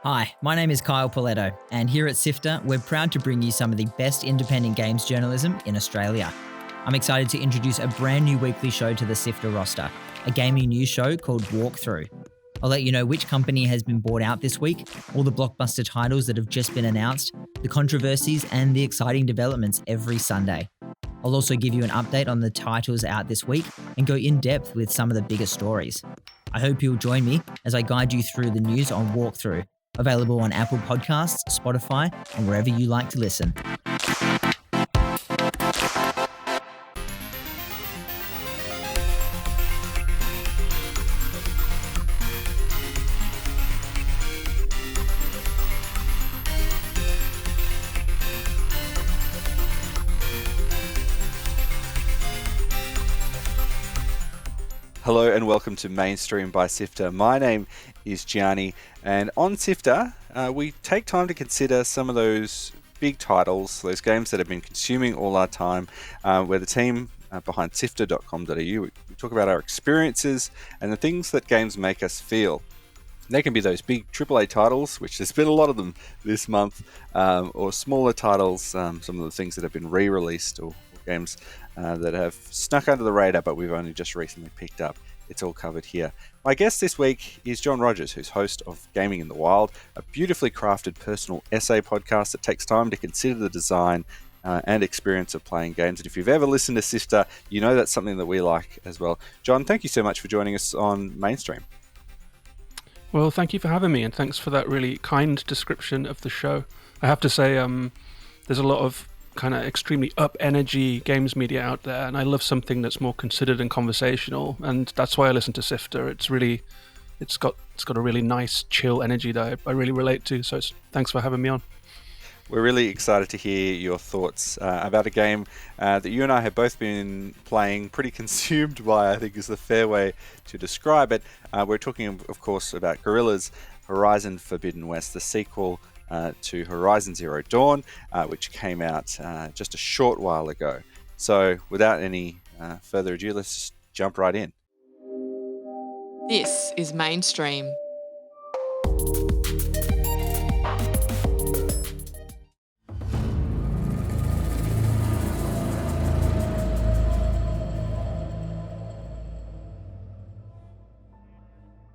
Hi, my name is Kyle Pauletto, and here at SIFTER, we're proud to bring you some of the best independent games journalism in Australia. I'm excited to introduce a brand new weekly show to the SIFTER roster, a gaming news show called Walkthrough. I'll let you know which company has been bought out this week, all the blockbuster titles that have just been announced, the controversies, and the exciting developments every Sunday. I'll also give you an update on the titles out this week and go in depth with some of the biggest stories. I hope you'll join me as I guide you through the news on Walkthrough, available on Apple Podcasts, Spotify, and wherever you like to listen. Hello and welcome to Mainstream by SIFTER. My name is Gianni, and on SIFTER we take time to consider some of those big titles, those games that have been consuming all our time. We're the team behind sifter.com.au. We talk about our experiences and the things that games make us feel. They can be those big AAA titles, which there's been a lot of them this month, or smaller titles, some of the things that have been re-released, or games that have snuck under the radar but we've only just recently picked up. It's all covered here. My guest this week is John Rogers, who's host of Gaming in the Wild, a beautifully crafted personal essay podcast that takes time to consider the design and experience of playing games. And if you've ever listened to SIFTER, you know that's something that we like as well. John, thank you so much for joining us on Mainstream. Well, thank you for having me, and thanks for that really kind description of the show. I have to say, there's a lot of kind of extremely up energy games media out there, and I love something that's more considered and conversational, and that's why I listen to SIFTER. It's got a really nice chill energy that I really relate to, so thanks for having me on. We're really excited to hear your thoughts about a game that you and I have both been playing, pretty consumed by, I think is the fair way to describe it. We're talking, of course, about Guerrilla's Horizon Forbidden West, the sequel to Horizon Zero Dawn, which came out just a short while ago. So without any further ado, let's just jump right in. This is Mainstream.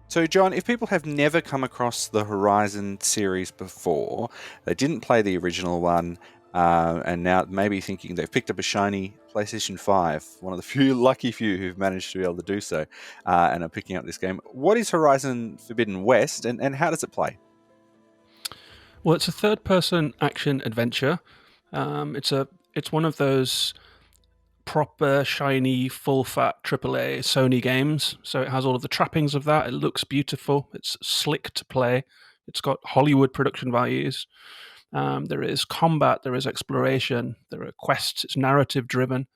So, John, if people have never come across the Horizon series before, they didn't play the original one, and now maybe thinking they've picked up a shiny PlayStation 5, one of the lucky few who've managed to be able to do so, and are picking up this game. What is Horizon Forbidden West, and how does it play? Well, it's a third-person action adventure. It's one of those proper, shiny, full-fat AAA Sony games. So it has all of the trappings of that. It looks beautiful. It's slick to play. It's got Hollywood production values. There is combat. There is exploration. There are quests. It's narrative-driven.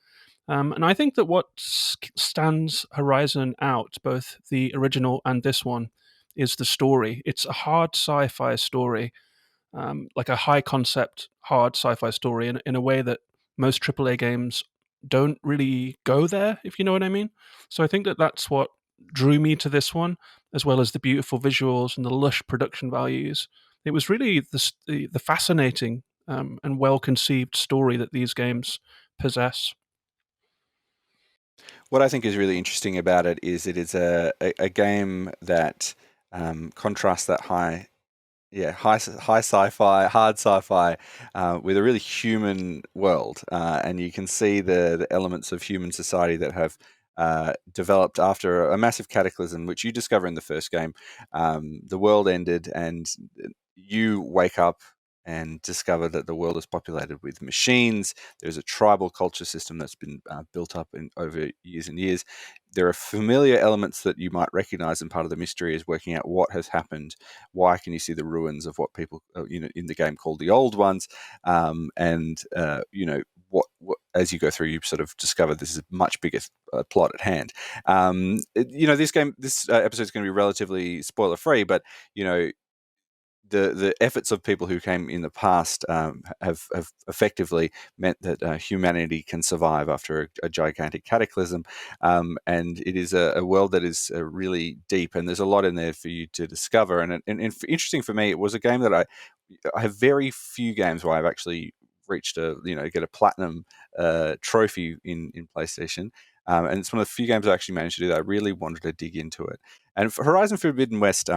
And I think that what stands Horizon out, both the original and this one, is the story. It's a hard sci-fi story, like a high-concept, hard sci-fi story in a way that most AAA games don't really go there, if you know what I mean. So I think that that's what drew me to this one, as well as the beautiful visuals and the lush production values. It was really the fascinating and well-conceived story that these games possess. What I think is really interesting about it is a game that contrasts that high sci-fi, hard sci-fi, with a really human world, and you can see the elements of human society that have developed after a massive cataclysm, which you discover in the first game. The world ended, and you wake up and discover that the world is populated with machines. There's a tribal culture system that's been built up over years and years. There are familiar elements that you might recognize, and part of the mystery is working out what has happened. Why can you see the ruins of what people in the game call the Old Ones? What as you go through, you sort of discover this is a much bigger plot at hand. This episode is going to be relatively spoiler free, but the efforts of people who came in the past have effectively meant that humanity can survive after a gigantic cataclysm, and it is a world that is really deep, and there's a lot in there for you to discover. And interesting for me, it was a game that I have very few games where I've actually reached get a platinum trophy in PlayStation. And it's one of the few games I actually managed to do that. I really wanted to dig into it. And Horizon Forbidden West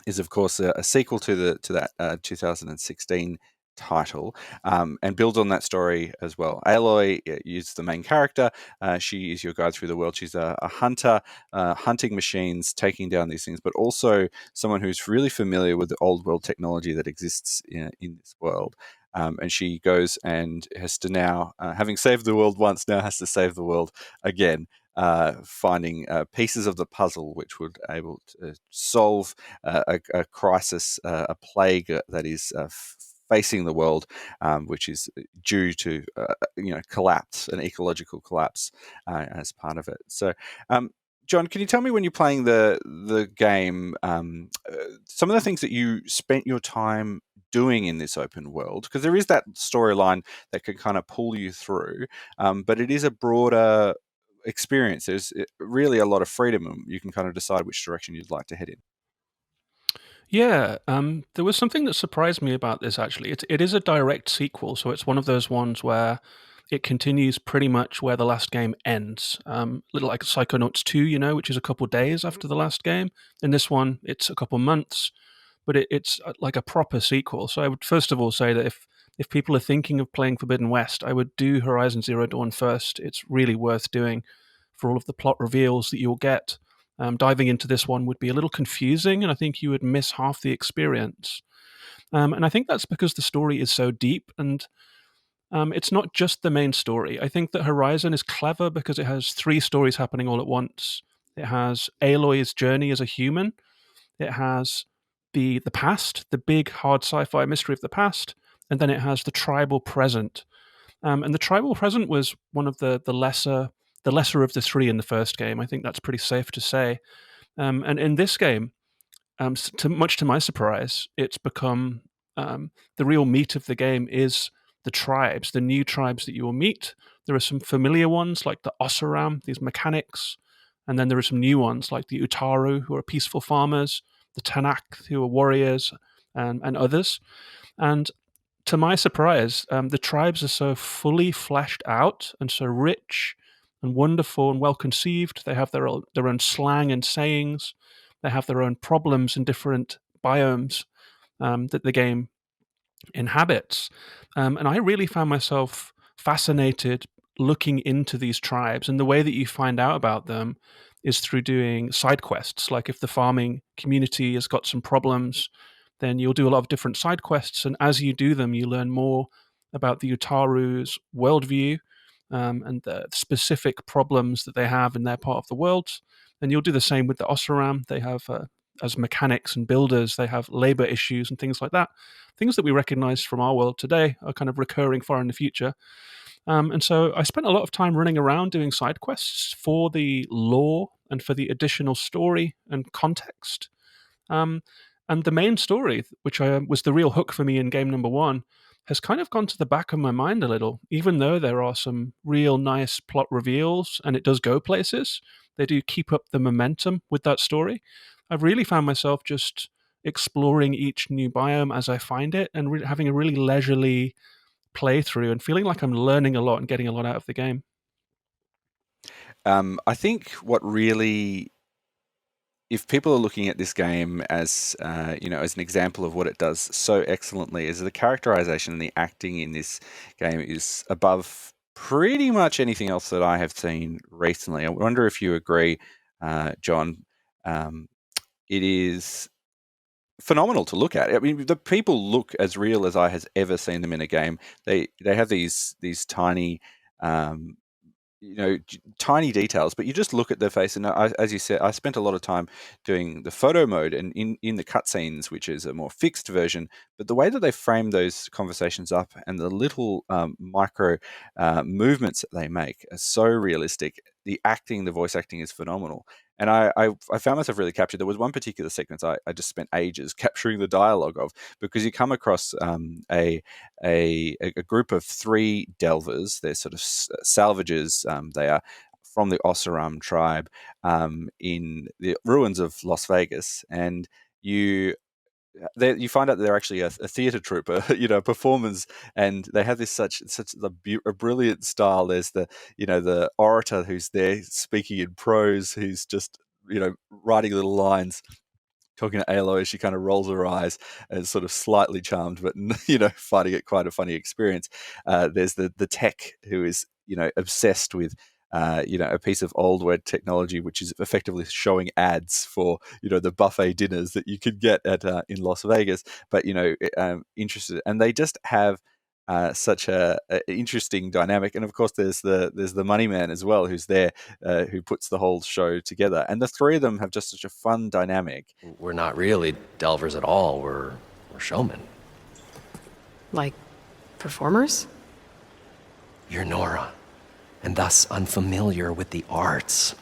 is, of course, a sequel to that 2016 title, and builds on that story as well. Aloy is the main character. She is your guide through the world. She's a hunter, hunting machines, taking down these things, but also someone who's really familiar with the old world technology that exists in this world. And she goes and has to now, having saved the world once, now has to save the world again. Finding pieces of the puzzle which would able to solve a crisis, a plague that is facing the world, which is due to collapse, an ecological collapse as part of it. So, John, can you tell me, when you're playing the game, some of the things that you spent your time doing in this open world? Because there is that storyline that can kind of pull you through, but it is a broader experience. There's really a lot of freedom, and you can kind of decide which direction you'd like to head in. Yeah, there was something that surprised me about this, actually. It is a direct sequel, so it's one of those ones where it continues pretty much where the last game ends. A little like Psychonauts 2, which is a couple days after the last game. In this one, it's a couple months, but it's like a proper sequel. So I would first of all say that if people are thinking of playing Forbidden West, I would do Horizon Zero Dawn first. It's really worth doing for all of the plot reveals that you'll get. Diving into this one would be a little confusing, and I think you would miss half the experience. And I think that's because the story is so deep, and it's not just the main story. I think that Horizon is clever because it has three stories happening all at once. It has Aloy's journey as a human. It has the past, the big hard sci-fi mystery of the past, and then it has the tribal present. And the tribal present was one of the lesser of the three in the first game. I think that's pretty safe to say. And in this game, much to my surprise, it's become the real meat of the game is the tribes, the new tribes that you will meet. There are some familiar ones like the Oseram, these mechanics, and then there are some new ones like the Utaru, who are peaceful farmers, the Tanak, who are warriors, and others. And to my surprise, the tribes are so fully fleshed out and so rich and wonderful and well conceived. They have their own slang and sayings. They have their own problems in different biomes that the game inhabits. And I really found myself fascinated looking into these tribes. And the way that you find out about them is through doing side quests. Like if the farming community has got some problems, then you'll do a lot of different side quests. And as you do them, you learn more about the Utaru's worldview and the specific problems that they have in their part of the world. And you'll do the same with the Oseram. They have, as mechanics and builders, they have labor issues and things like that. Things that we recognize from our world today are kind of recurring far in the future. And so I spent a lot of time running around doing side quests for the lore and for the additional story and context. And the main story, which was the real hook for me in game number one, has kind of gone to the back of my mind a little. Even though there are some real nice plot reveals and it does go places, they do keep up the momentum with that story. I've really found myself just exploring each new biome as I find it and having a really leisurely playthrough and feeling like I'm learning a lot and getting a lot out of the game. I think what really, if people are looking at this game as as an example of what it does so excellently, is the characterization and the acting in this game is above pretty much anything else that I have seen recently. I wonder if you agree, John. It is phenomenal to look at. I mean, the people look as real as I has ever seen them in a game. They have these tiny tiny details, but you just look at their face, and as you said, I spent a lot of time doing the photo mode and in the cutscenes, which is a more fixed version. But the way that they frame those conversations up and the little micro movements that they make are so realistic. The voice acting is phenomenal. And I found myself really captured. There was one particular sequence I just spent ages capturing the dialogue of, because you come across a group of 3 delvers. They're sort of salvagers. They are from the Osseram tribe in the ruins of Las Vegas, and you find out that they're actually a theatre trooper, performers, and they have this such a brilliant style. There's the orator who's there speaking in prose, who's just writing little lines, talking to Alo as she kind of rolls her eyes and sort of slightly charmed, but finding it quite a funny experience. There's the tech who is obsessed with a piece of old word technology, which is effectively showing ads for the buffet dinners that you could get at in Las Vegas, but interested, and they just have such a interesting dynamic. And of course, there's the money man as well, who's there, who puts the whole show together. And the 3 of them have just such a fun dynamic. We're not really delvers at all. We're showmen. Like performers? You're Nora, and thus unfamiliar with the arts.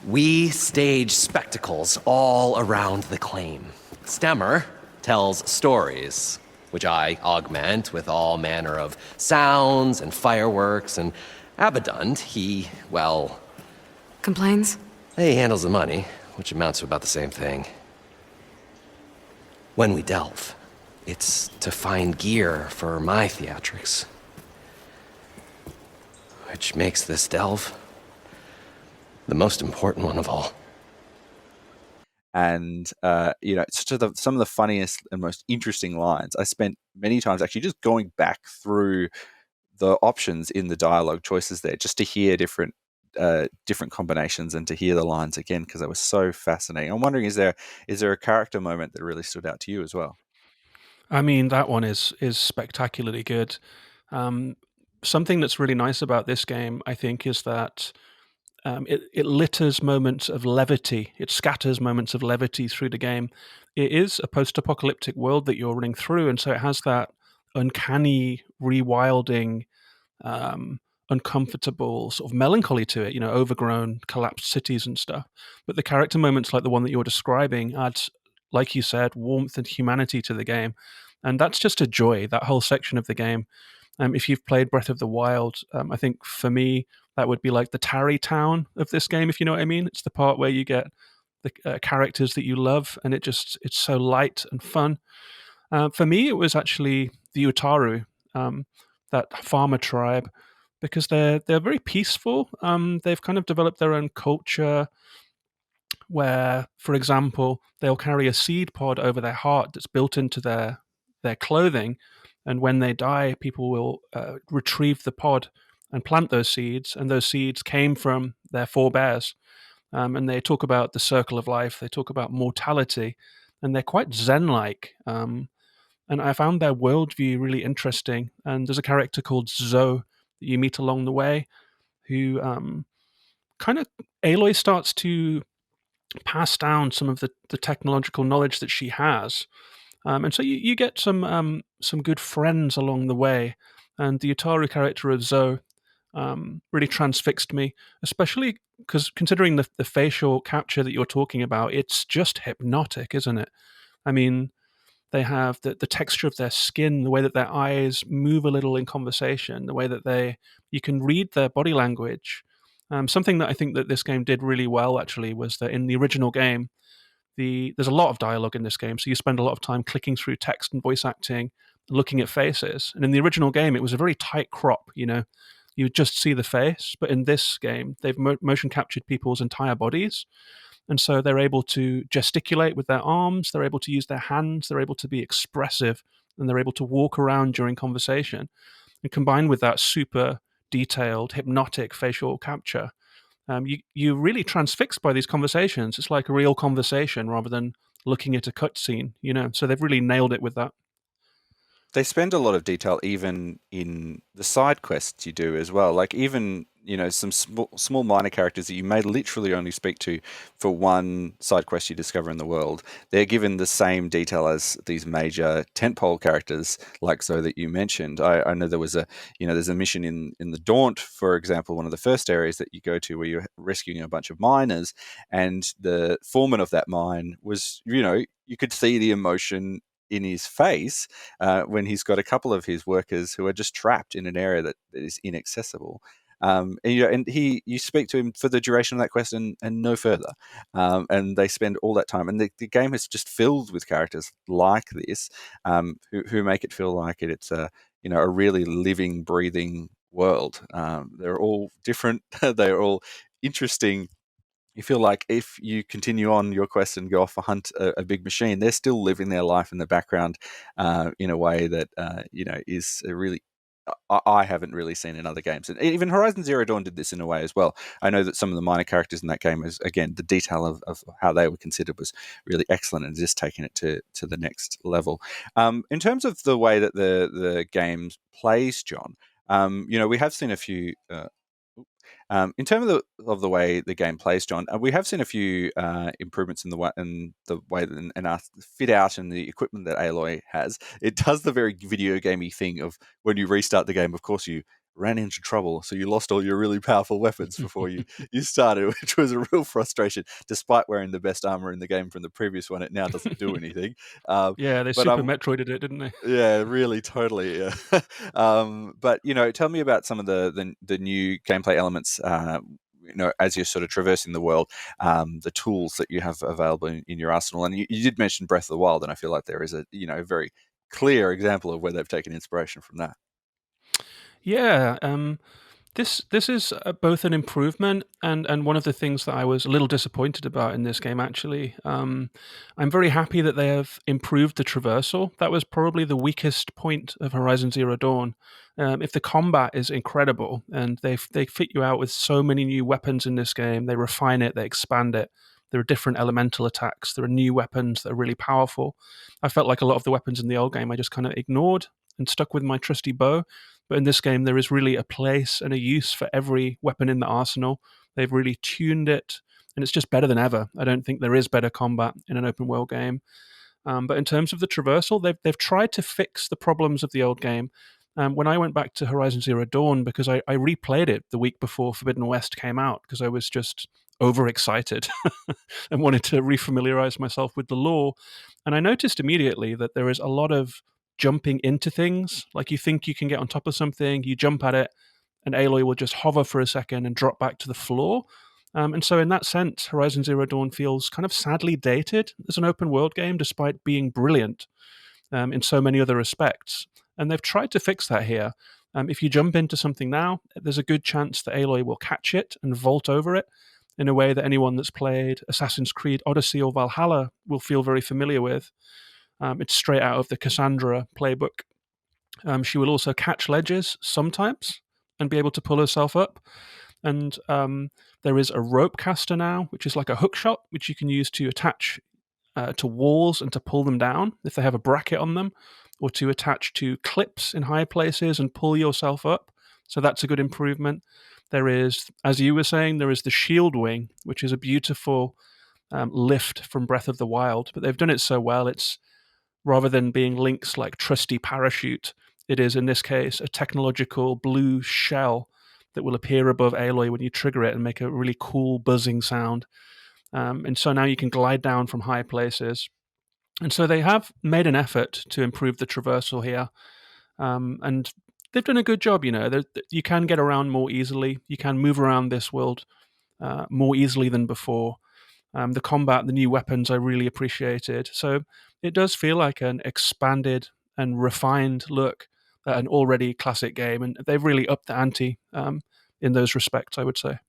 We stage spectacles all around the claim. Stemmer tells stories, which I augment with all manner of sounds and fireworks, and Abadund, he Complains? he handles the money, which amounts to about the same thing. When we delve, it's to find gear for my theatrics, which makes this delve the most important one of all. And it's just some of the funniest and most interesting lines. I spent many times actually just going back through the options in the dialogue choices there, just to hear different combinations and to hear the lines again, because they were so fascinating. I'm wondering, is there a character moment that really stood out to you as well? I mean, that one is spectacularly good. Something that's really nice about this game, I think, is that it litters moments of levity. It scatters moments of levity through the game. It is a post-apocalyptic world that you're running through, and so it has that uncanny, rewilding, uncomfortable sort of melancholy to it, overgrown, collapsed cities and stuff. But the character moments like the one that you're describing add, like you said, warmth and humanity to the game. And that's just a joy, that whole section of the game. If you've played Breath of the Wild, I think for me, that would be like the Tarry Town of this game, if you know what I mean. It's the part where you get the characters that you love, and it's so light and fun. For me, it was actually the Utaru, that farmer tribe, because they're very peaceful. They've kind of developed their own culture where, for example, they'll carry a seed pod over their heart that's built into their clothing, and when they die, people will retrieve the pod and plant those seeds, and those seeds came from their forebears. And they talk about the circle of life, they talk about mortality, and they're quite Zen-like. And I found their worldview really interesting. And there's a character called Zoe that you meet along the way, who kind of, Aloy starts to pass down some of the technological knowledge that she has. And so you get some good friends along the way. And the Utaru character of Zoe really transfixed me, especially because considering the facial capture that you're talking about, it's just hypnotic, isn't it? I mean, they have the texture of their skin, the way that their eyes move a little in conversation, the way that you can read their body language. Something that I think that this game did really well, actually, was that in the original game, there's a lot of dialogue in this game, so you spend a lot of time clicking through text and voice acting, looking at faces. And in the original game, it was a very tight crop, you would just see the face. But in this game, they've motion captured people's entire bodies. And so they're able to gesticulate with their arms, they're able to use their hands, they're able to be expressive, and they're able to walk around during conversation. And combined with that super detailed, hypnotic facial capture, you're really transfixed by these conversations. It's like a real conversation rather than looking at a cutscene, So they've really nailed it with that. They spend a lot of detail even in the side quests you do as well. Like even, some small minor characters that you may literally only speak to for one side quest you discover in the world. They're given the same detail as these major tentpole characters, like Zoe that you mentioned. I know there was there's a mission in the Daunt, for example, one of the first areas that you go to where you're rescuing a bunch of miners, and the foreman of that mine was, you could see the emotion in his face when he's got a couple of his workers who are just trapped in an area that is inaccessible. And you speak to him for the duration of that quest and no further. And they spend all that time. And the game is just filled with characters like this, who make it feel like it's a really living, breathing world. They're all different. They're all interesting. You feel like if you continue on your quest and go off and hunt a big machine, they're still living their life in the background in a way that is a really I haven't really seen in other games. And even Horizon Zero Dawn did this in a way as well. I know that some of the minor characters in that game is, again, the detail of how they were considered was really excellent and just taking it to the next level. In terms of the way that the game plays, John, we have seen a few. In terms of the way the game plays, John, we have seen a few improvements in the way that and our fit out and the equipment that Aloy has. It does the very video gamey thing of when you restart the game. Of course, you ran into trouble, so you lost all your really powerful weapons before you started, which was a real frustration. Despite wearing the best armor in the game from the previous one, it now doesn't do anything. Yeah, they Super Metroided it, didn't they? Yeah, really, totally. Yeah. But tell me about some of the new gameplay elements. As you're sort of traversing the world, the tools that you have available in your arsenal. And you did mention Breath of the Wild, and I feel like there is a very clear example of where they've taken inspiration from that. Yeah, this is both an improvement and one of the things that I was a little disappointed about in this game, actually. I'm very happy that they have improved the traversal. That was probably the weakest point of Horizon Zero Dawn. If the combat is incredible and they fit you out with so many new weapons in this game, they refine it, they expand it. There are different elemental attacks. There are new weapons that are really powerful. I felt like a lot of the weapons in the old game I just kind of ignored and stuck with my trusty bow. But in this game, there is really a place and a use for every weapon in the arsenal. They've really tuned it, and it's just better than ever. I don't think there is better combat in an open world game. But in terms of the traversal, they've tried to fix the problems of the old game. When I went back to Horizon Zero Dawn, because I replayed it the week before Forbidden West came out, because I was just overexcited and wanted to refamiliarize myself with the lore. And I noticed immediately that there is a lot of jumping into things. Like you think you can get on top of something, you jump at it, and Aloy will just hover for a second and drop back to the floor. And so in that sense, Horizon Zero Dawn feels kind of sadly dated as an open world game, despite being brilliant in so many other respects. And they've tried to fix that here. If you jump into something now, there's a good chance that Aloy will catch it and vault over it in a way that anyone that's played Assassin's Creed Odyssey or Valhalla will feel very familiar with. It's straight out of the Cassandra playbook. She will also catch ledges sometimes and be able to pull herself up. And there is a rope caster now, which is like a hook shot, which you can use to attach to walls and to pull them down if they have a bracket on them, or to attach to clips in high places and pull yourself up. So that's a good improvement. There is, as you were saying, there is the shield wing, which is a beautiful lift from Breath of the Wild. But they've done it so well, it's rather than being Link's like trusty parachute, it is in this case a technological blue shell that will appear above Aloy when you trigger it and make a really cool buzzing sound. And so now you can glide down from high places. And so they have made an effort to improve the traversal here. And they've done a good job, You can get around more easily. You can move around this world more easily than before. The combat, the new weapons, I really appreciated. So it does feel like an expanded and refined look at an already classic game, and they've really upped the ante in those respects, I would say.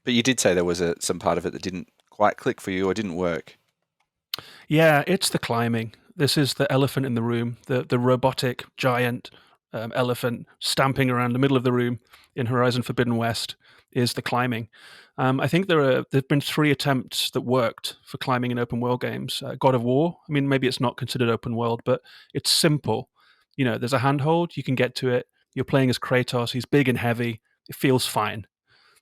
But you did say there was some part of it that didn't quite click for you or didn't work. Yeah, it's the climbing. This is the elephant in the room, the robotic giant elephant stamping around the middle of the room in Horizon Forbidden West is the climbing. I think there've been 3 attempts that worked for climbing in open world games. God of War, I mean, maybe it's not considered open world, but it's simple. There's a handhold, you can get to it. You're playing as Kratos, he's big and heavy, it feels fine.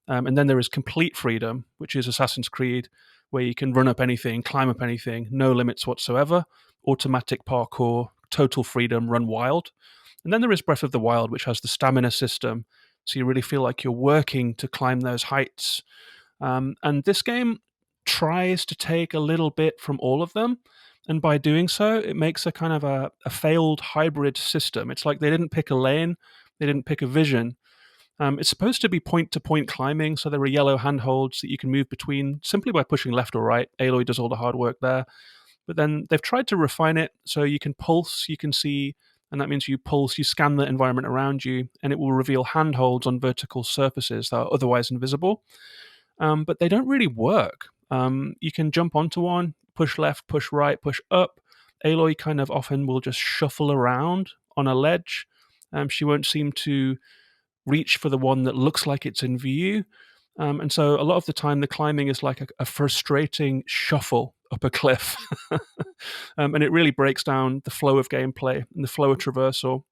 And then there is complete freedom, which is Assassin's Creed, where you can run up anything, climb up anything, no limits whatsoever, automatic parkour, total freedom, run wild. And then there is Breath of the Wild, which has the stamina system, so you really feel like you're working to climb those heights. And this game tries to take a little bit from all of them. And by doing so, it makes a kind of a failed hybrid system. It's like they didn't pick a lane, they didn't pick a vision. It's supposed to be point-to-point climbing, so there are yellow handholds that you can move between simply by pushing left or right. Aloy does all the hard work there. But then they've tried to refine it so you can pulse, you can see, and that means you pulse, you scan the environment around you, and it will reveal handholds on vertical surfaces that are otherwise invisible. But they don't really work. You can jump onto one, push left, push right, push up. Aloy kind of often will just shuffle around on a ledge. She won't seem to reach for the one that looks like it's in view. And so a lot of the time, the climbing is like a frustrating shuffle up a cliff. And it really breaks down the flow of gameplay and the flow of traversal.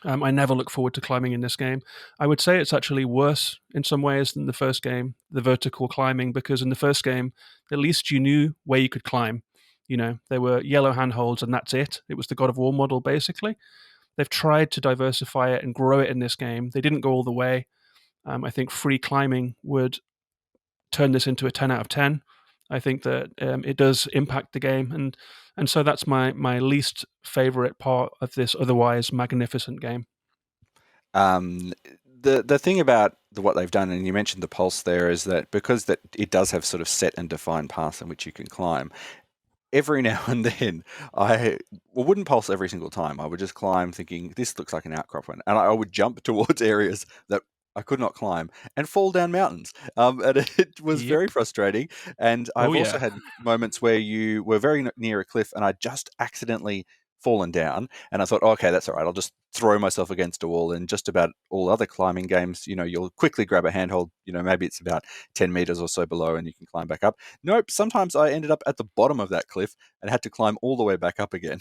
I never look forward to climbing in this game. I would say it's actually worse in some ways than the first game, the vertical climbing, because in the first game, at least you knew where you could climb. There were yellow handholds and that's it. It was the God of War model, basically. They've tried to diversify it and grow it in this game. They didn't go all the way. I think free climbing would turn this into a 10 out of 10. I think that it does impact the game, and so that's my least favorite part of this otherwise magnificent game. The thing about what they've done, and you mentioned the pulse there, is that because that it does have sort of set and defined paths in which you can climb, every now and then I wouldn't pulse every single time. I would just climb thinking, this looks like an outcrop one. And I would jump towards areas that I could not climb and fall down mountains. And it was Yep. very frustrating. And I've also had moments where you were very near a cliff and I just accidentally fallen down. And I thought, oh, okay, that's all right. I'll just throw myself against a wall. And just about all other climbing games, you'll quickly grab a handhold. Maybe it's about 10 meters or so below and you can climb back up. Nope, sometimes I ended up at the bottom of that cliff and had to climb all the way back up again.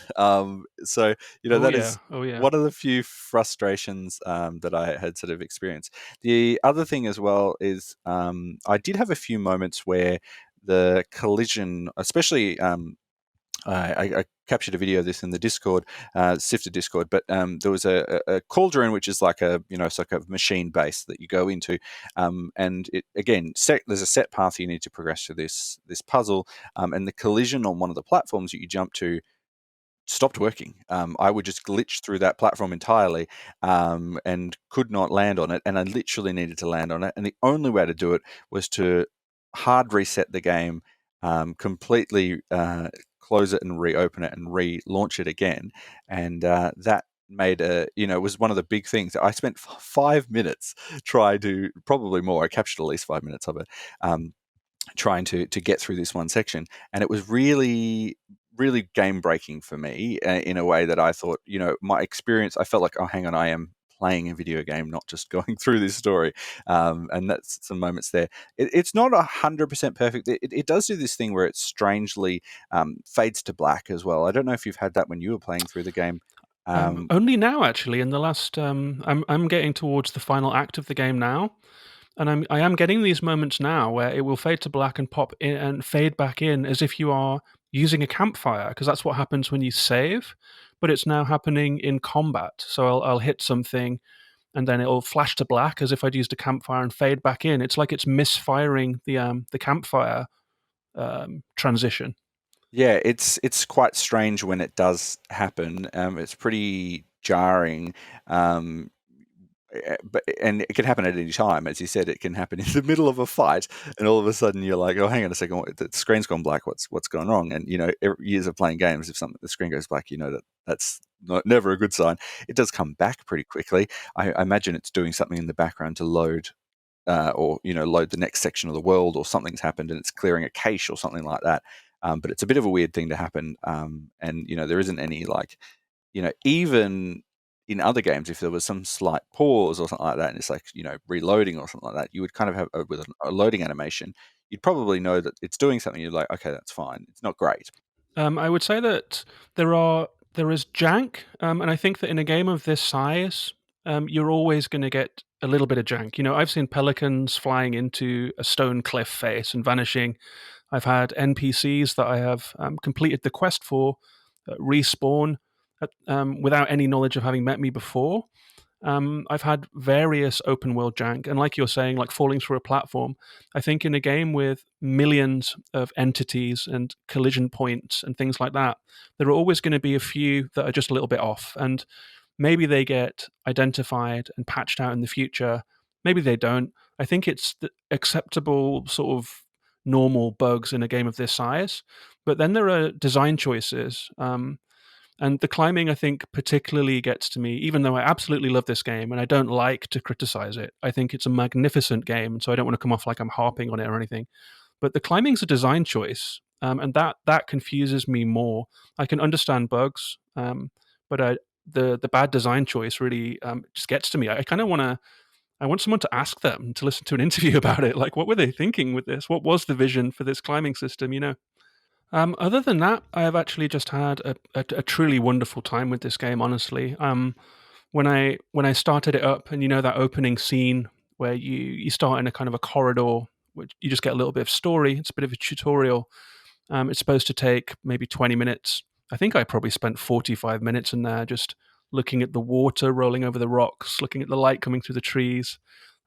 So that is one of the few frustrations that I had sort of experienced. The other thing as well is I did have a few moments where the collision, especially I captured a video of this in the Discord, SIFTER Discord, but there was a cauldron, which is like it's like a machine base that you go into, and it again, there's a set path you need to progress through this puzzle, and the collision on one of the platforms that you jump to stopped working. I would just glitch through that platform entirely, and could not land on it, and I literally needed to land on it, and the only way to do it was to hard reset the game, completely close it and reopen it and relaunch it again, and that made was one of the big things. I spent 5 minutes trying to, probably more, I captured at least 5 minutes of it, trying to get through this one section, and it was really game breaking for me, in a way that I thought, my experience, I felt like, oh, hang on, I am playing a video game, not just going through this story. And that's some moments there. It's not 100% perfect. It does do this thing where it strangely fades to black as well. I don't know if you've had that when you were playing through the game. Only now, actually. In the last, I'm getting towards the final act of the game now, and I am getting these moments now where it will fade to black and pop in and fade back in as if you are using a campfire, because that's what happens when you save. But it's now happening in combat. So I'll hit something, and then it'll flash to black as if I'd used a campfire and fade back in. It's like it's misfiring the campfire transition. Yeah, it's quite strange when it does happen. It's pretty jarring. And it can happen at any time, as you said. It can happen in the middle of a fight, and all of a sudden you're like, "Oh, hang on a second, the screen's gone black. What's going wrong?" And years of playing games, if the screen goes black, that's never a good sign. It does come back pretty quickly. I imagine it's doing something in the background to load, or load the next section of the world, or something's happened and it's clearing a cache or something like that. But it's a bit of a weird thing to happen, and there isn't any even in other games, if there was some slight pause or something like that, and it's like, reloading or something like that, you would kind of have, with a loading animation, you'd probably know that it's doing something. You're like, okay, that's fine. It's not great. I would say that there is jank, and I think that in a game of this size, you're always going to get a little bit of jank. I've seen pelicans flying into a stone cliff face and vanishing. I've had NPCs that I have completed the quest for respawn without any knowledge of having met me before. I've had various open world jank, and like you're saying, like falling through a platform. I think in a game with millions of entities and collision points and things like that, there are always going to be a few that are just a little bit off, and maybe they get identified and patched out in the future. Maybe they don't. I think it's the acceptable sort of normal bugs in a game of this size. But then there are design choices. And the climbing, I think, particularly gets to me, even though I absolutely love this game and I don't like to criticize it. I think it's a magnificent game, and so I don't want to come off like I'm harping on it or anything. But the climbing's a design choice, and that confuses me more. I can understand bugs, but the bad design choice really just gets to me. I kind of I want someone to ask them to listen to an interview about it. Like, what were they thinking with this? What was the vision for this climbing system? Other than that, I have actually just had a truly wonderful time with this game. Honestly, when I started it up, and that opening scene where you start in a kind of a corridor, which you just get a little bit of story. It's a bit of a tutorial. It's supposed to take maybe 20 minutes. I think I probably spent 45 minutes in there just looking at the water rolling over the rocks, looking at the light coming through the trees,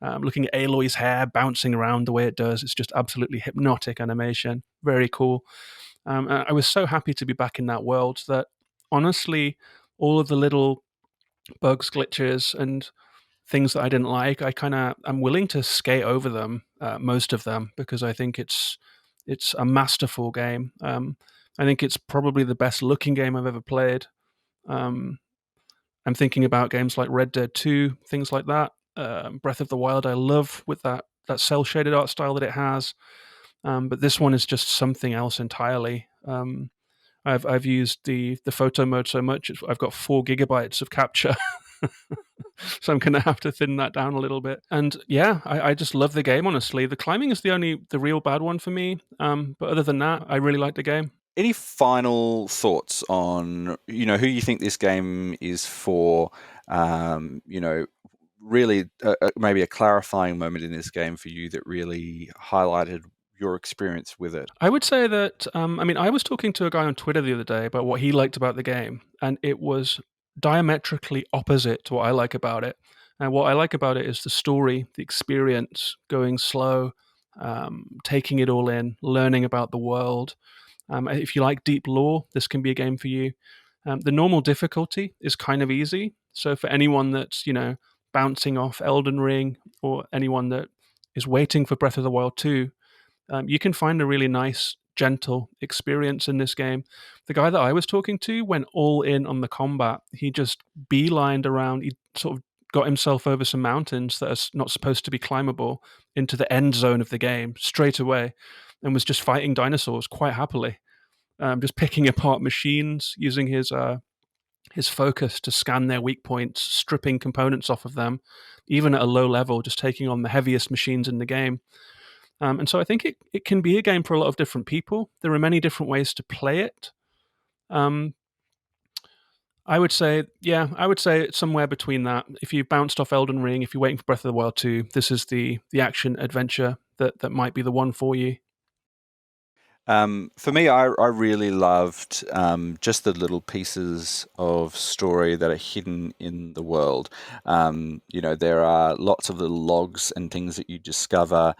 looking at Aloy's hair bouncing around the way it does. It's just absolutely hypnotic animation. Very cool. I was so happy to be back in that world that honestly, all of the little bugs, glitches, and things that I didn't like, I'm willing to skate over them, most of them, because I think it's a masterful game. I think it's probably the best looking game I've ever played. Um, I'm thinking about games like Red Dead 2, things like that. Breath of the Wild, I love with that cell shaded art style that it has. But this one is just something else entirely. I've used the photo mode so much; I've got 4 gigabytes of capture, so I'm going to have to thin that down a little bit. And yeah, I just love the game. Honestly, the climbing is the real bad one for me. But other than that, I really like the game. Any final thoughts on who you think this game is for? Really maybe a clarifying moment in this game for you that really highlighted your experience with it. I would say that I was talking to a guy on Twitter the other day about what he liked about the game, and it was diametrically opposite to what I like about it. And what I like about it is the story, the experience, going slow, taking it all in, learning about the world. If you like deep lore, this can be a game for you. The normal difficulty is kind of easy. So for anyone that's, bouncing off Elden Ring, or anyone that is waiting for Breath of the Wild 2, you can find a really nice, gentle experience in this game. The guy that I was talking to went all in on the combat. He just beelined around. He sort of got himself over some mountains that are not supposed to be climbable into the end zone of the game straight away, and was just fighting dinosaurs quite happily. Just picking apart machines, using his focus to scan their weak points, stripping components off of them, even at a low level, just taking on the heaviest machines in the game. And so I think it can be a game for a lot of different people. There are many different ways to play it. I would say it's somewhere between that. If you bounced off Elden Ring, if you're waiting for Breath of the Wild 2, this is the action adventure that might be the one for you. For me, I really loved just the little pieces of story that are hidden in the world. There are lots of little logs and things that you discover.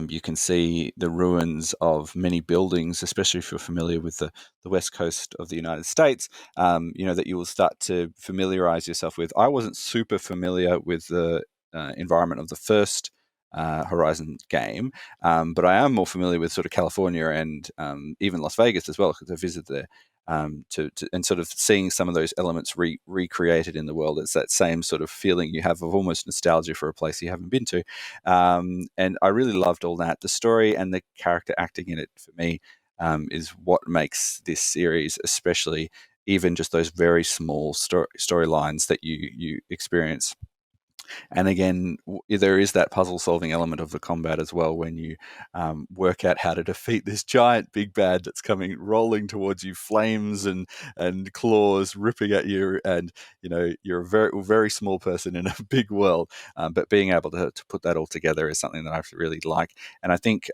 You can see the ruins of many buildings, especially if you're familiar with the west coast of the United States, that you will start to familiarize yourself with. I wasn't super familiar with the environment of the first Horizon game, but I am more familiar with sort of California and even Las Vegas as well, because I visited there. And sort of seeing some of those elements recreated in the world. It's that same sort of feeling you have of almost nostalgia for a place you haven't been to. And I really loved all that. The story and the character acting in it, for me, is what makes this series, especially even just those very small storylines that you experience. And again, there is that puzzle-solving element of the combat as well when you work out how to defeat this giant big bad that's coming rolling towards you, flames and claws ripping at you, and you're a very, very small person in a big world. But being able to put that all together is something that I really like, and I think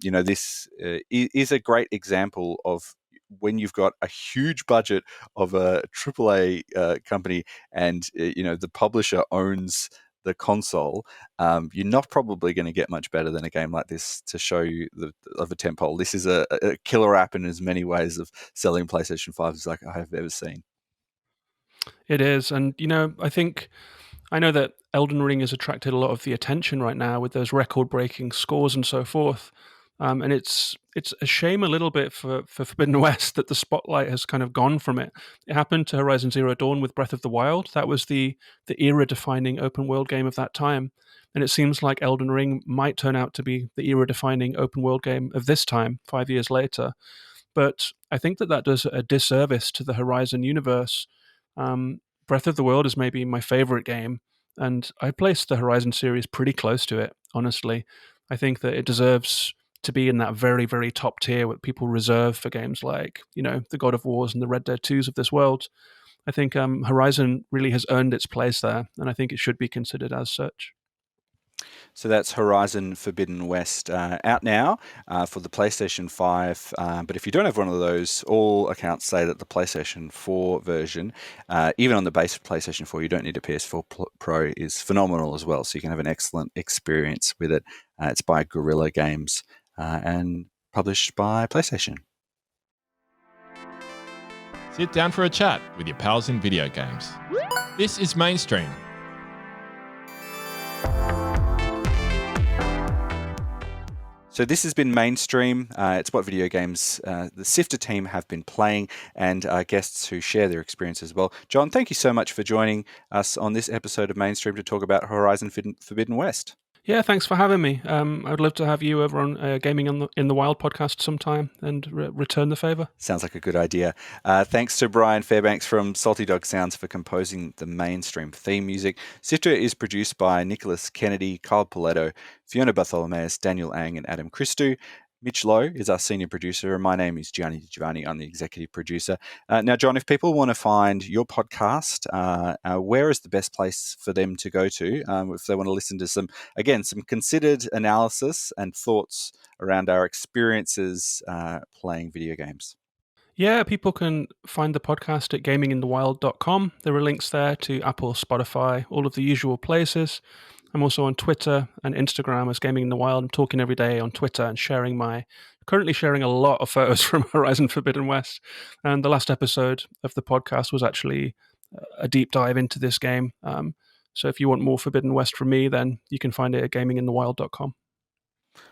this is a great example of when you've got a huge budget of a AAA company, and the publisher owns the console, you're not probably going to get much better than a game like this to show you of a tentpole. This is a killer app in as many ways of selling PlayStation 5 as I have ever seen. It is, and I know that Elden Ring has attracted a lot of the attention right now with those record-breaking scores and so forth. And it's a shame a little bit for Forbidden West that the spotlight has kind of gone from it. It happened to Horizon Zero Dawn with Breath of the Wild. That was the era-defining open-world game of that time. And it seems like Elden Ring might turn out to be the era-defining open-world game of this time, 5 years later. But I think that does a disservice to the Horizon universe. Breath of the Wild is maybe my favorite game, and I placed the Horizon series pretty close to it, honestly. I think that it deserves to be in that very, very top tier what people reserve for games like, the God of Wars and the Red Dead 2s of this world. I think Horizon really has earned its place there, and I think it should be considered as such. So that's Horizon Forbidden West, out now for the PlayStation 5. But if you don't have one of those, all accounts say that the PlayStation 4 version, even on the base PlayStation 4, you don't need a PS4 Pro, is phenomenal as well. So you can have an excellent experience with it. It's by Guerrilla Games and published by PlayStation. Sit down for a chat with your pals in video games. This is Mainstream. So this has been Mainstream. It's what video games the SIFTER team have been playing, and our guests who share their experience as well. John, thank you so much for joining us on this episode of Mainstream to talk about Horizon Forbidden West. Yeah, thanks for having me. I would love to have you over on Gaming in the Wild podcast sometime and return the favour. Sounds like a good idea. Thanks to Brian Fairbanks from Salty Dog Sounds for composing the Mainstream theme music. SIFTER is produced by Nicholas Kennedy, Kyle Pauletto, Fiona Bartholomaeus, Daniel Ang, and Adam Christou. Mitch Lowe is our senior producer, and my name is Giovanni. I'm the executive producer. Now, John, if people want to find your podcast, where is the best place for them to go to if they want to listen to some considered analysis and thoughts around our experiences playing video games? Yeah, people can find the podcast at gaminginthewild.com. There are links there to Apple, Spotify, all of the usual places. I'm also on Twitter and Instagram as Gaming in the Wild. I'm talking every day on Twitter and currently sharing a lot of photos from Horizon Forbidden West. And the last episode of the podcast was actually a deep dive into this game. So if you want more Forbidden West from me, then you can find it at gaminginthewild.com.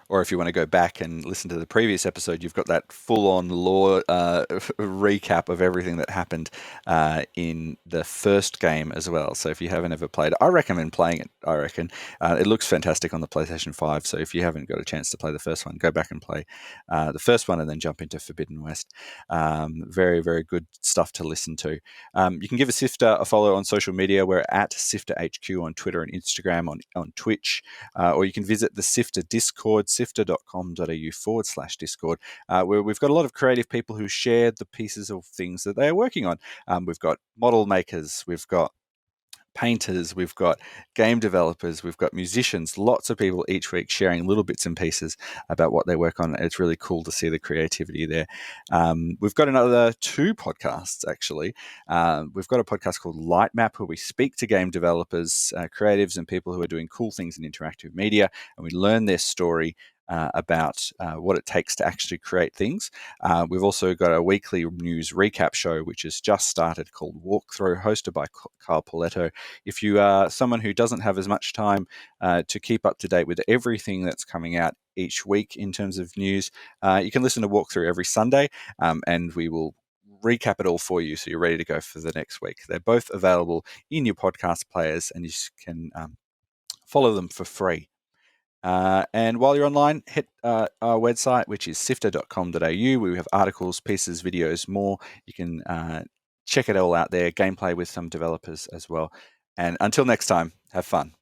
Or if you want to go back and listen to the previous episode, you've got that full-on lore recap of everything that happened in the first game as well. So if you haven't ever played it, I recommend playing it, it looks fantastic on the PlayStation 5. So if you haven't got a chance to play the first one, go back and play the first one and then jump into Forbidden West. Very, very good stuff to listen to. You can give SIFTER a follow on social media. We're at SIFTERHQ on Twitter and Instagram, on Twitch, or you can visit the SIFTER Discord, sifter.com.au/Discord, where we've got a lot of creative people who share the pieces of things that they are working on. We've got model makers, we've got painters, we've got game developers, we've got musicians, lots of people each week sharing little bits and pieces about what they work on. It's really cool to see the creativity there. We've got another 2 podcasts, actually. We've got a podcast called Light Map, where we speak to game developers, creatives, and people who are doing cool things in interactive media, and we learn their story about what it takes to actually create things. We've also got a weekly news recap show, which has just started, called Walkthrough, hosted by Kyle Pauletto. If you are someone who doesn't have as much time to keep up to date with everything that's coming out each week in terms of news, you can listen to Walkthrough every Sunday, and we will recap it all for you so you're ready to go for the next week. They're both available in your podcast players, and you can follow them for free. And while you're online, hit our website, which is sifter.com.au. We have articles, pieces, videos, more. You can check it all out there, gameplay with some developers as well. And until next time, have fun.